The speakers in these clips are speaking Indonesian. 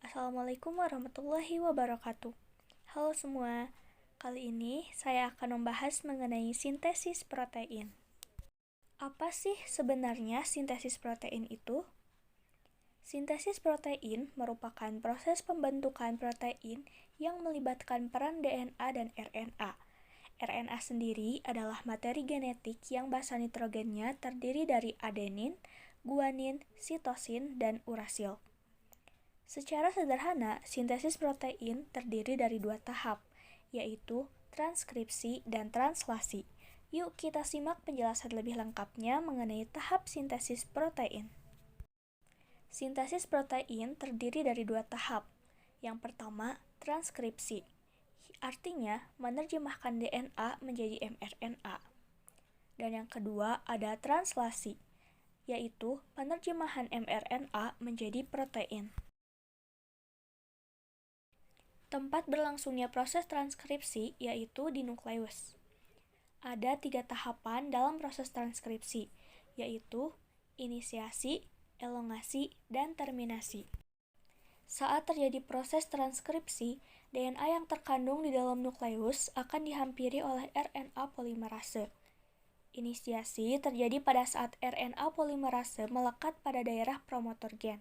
Assalamualaikum warahmatullahi wabarakatuh. Halo semua, kali ini saya akan membahas mengenai sintesis protein. Apa sih sebenarnya sintesis protein itu? Sintesis protein merupakan proses pembentukan protein yang melibatkan peran DNA dan RNA. RNA sendiri adalah materi genetik yang basa nitrogennya terdiri dari adenin, guanin, sitosin, dan urasil. Secara sederhana, sintesis protein terdiri dari dua tahap, yaitu transkripsi dan translasi. Yuk kita simak penjelasan lebih lengkapnya mengenai tahap sintesis protein. Sintesis protein terdiri dari dua tahap. Yang pertama, transkripsi. Artinya, menerjemahkan DNA menjadi mRNA. Dan yang kedua, ada translasi, yaitu penerjemahan mRNA menjadi protein. Tempat berlangsungnya proses transkripsi yaitu di nukleus. Ada 3 tahapan dalam proses transkripsi, yaitu inisiasi, elongasi, dan terminasi. Saat terjadi proses transkripsi, DNA yang terkandung di dalam nukleus akan dihampiri oleh RNA polimerase. Inisiasi terjadi pada saat RNA polimerase melekat pada daerah promotor gen.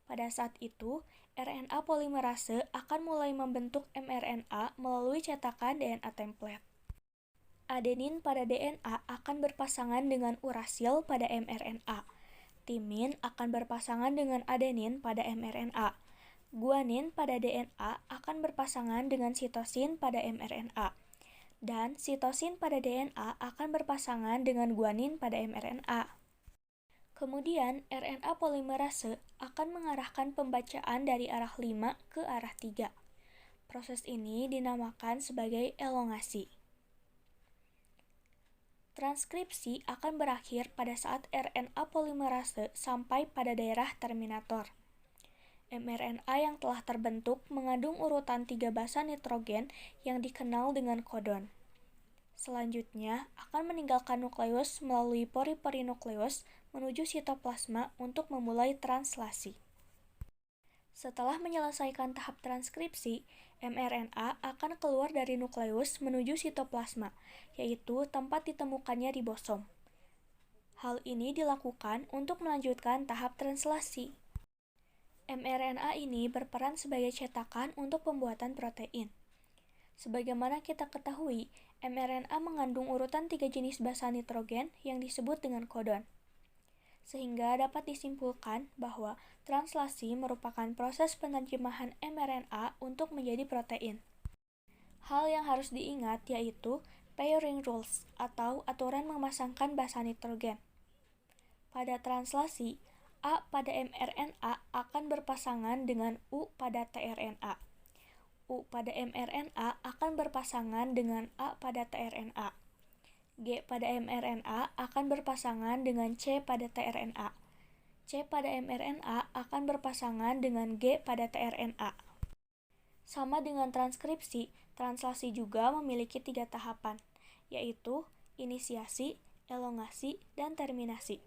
Pada saat itu, RNA polimerase akan mulai membentuk mRNA melalui cetakan DNA template. Adenin pada DNA akan berpasangan dengan urasil pada mRNA. Timin akan berpasangan dengan adenin pada mRNA. Guanin pada DNA akan berpasangan dengan sitosin pada mRNA. Dan sitosin pada DNA akan berpasangan dengan guanin pada mRNA. Kemudian, RNA polimerase akan mengarahkan pembacaan dari arah 5 ke arah 3. Proses ini dinamakan sebagai elongasi. Transkripsi akan berakhir pada saat RNA polimerase sampai pada daerah terminator. mRNA yang telah terbentuk mengandung urutan 3 basa nitrogen yang dikenal dengan kodon. Selanjutnya, akan meninggalkan nukleus melalui pori-pori nukleus menuju sitoplasma untuk memulai translasi. Setelah menyelesaikan tahap transkripsi, mRNA akan keluar dari nukleus menuju sitoplasma, yaitu tempat ditemukannya ribosom. Hal ini dilakukan untuk melanjutkan tahap translasi. mRNA ini berperan sebagai cetakan untuk pembuatan protein. Sebagaimana kita ketahui, mRNA mengandung urutan 3 jenis basa nitrogen yang disebut dengan kodon. Sehingga dapat disimpulkan bahwa translasi merupakan proses penerjemahan mRNA untuk menjadi protein. Hal yang harus diingat yaitu pairing rules atau aturan memasangkan basa nitrogen. Pada translasi, A pada mRNA akan berpasangan dengan U pada tRNA. U pada mRNA akan berpasangan dengan A pada tRNA. G pada mRNA akan berpasangan dengan C pada tRNA. C pada mRNA akan berpasangan dengan G pada tRNA. Sama dengan transkripsi, translasi juga memiliki 3 tahapan, yaitu inisiasi, elongasi, dan terminasi.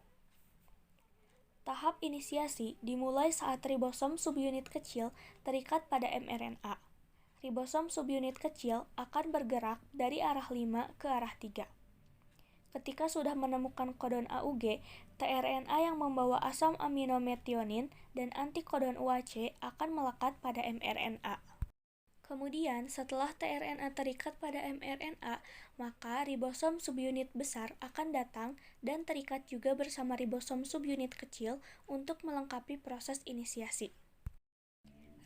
Tahap inisiasi dimulai saat ribosom subunit kecil terikat pada mRNA. Ribosom subunit kecil akan bergerak dari arah 5 ke arah 3. Ketika sudah menemukan kodon AUG, tRNA yang membawa asam amino metionin dan antikodon UAC akan melekat pada mRNA. Kemudian, setelah tRNA terikat pada mRNA, maka ribosom subunit besar akan datang dan terikat juga bersama ribosom subunit kecil untuk melengkapi proses inisiasi.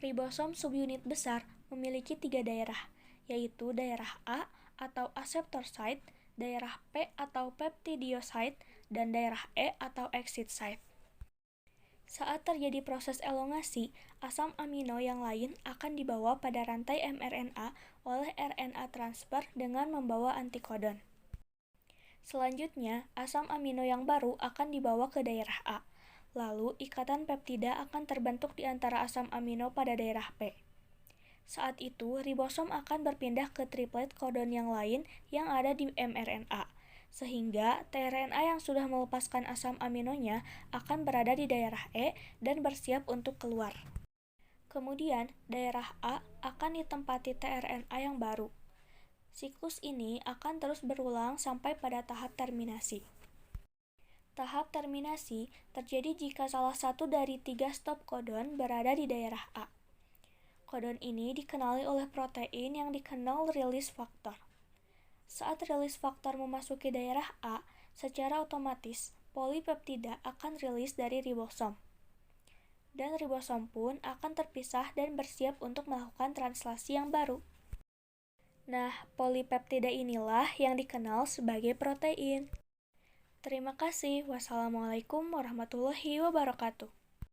Ribosom subunit besar memiliki 3 daerah, yaitu daerah A atau acceptor site, daerah P atau peptidiocyte, dan daerah E atau exit site. Saat terjadi proses elongasi, asam amino yang lain akan dibawa pada rantai mRNA oleh RNA transfer dengan membawa antikodon. Selanjutnya, asam amino yang baru akan dibawa ke daerah A. Lalu, ikatan peptida akan terbentuk di antara asam amino pada daerah P. Saat itu, ribosom akan berpindah ke triplet kodon yang lain yang ada di mRNA, sehingga tRNA yang sudah melepaskan asam aminonya akan berada di daerah E dan bersiap untuk keluar. Kemudian, daerah A akan ditempati tRNA yang baru. Siklus ini akan terus berulang sampai pada tahap terminasi. Tahap terminasi terjadi jika salah satu dari 3 stop codon berada di daerah A. Codon ini dikenali oleh protein yang dikenal release factor. Saat release factor memasuki daerah A, secara otomatis polipeptida akan rilis dari ribosom. Dan ribosom pun akan terpisah dan bersiap untuk melakukan translasi yang baru. Nah, polipeptida inilah yang dikenal sebagai protein. Terima kasih. Wassalamualaikum warahmatullahi wabarakatuh.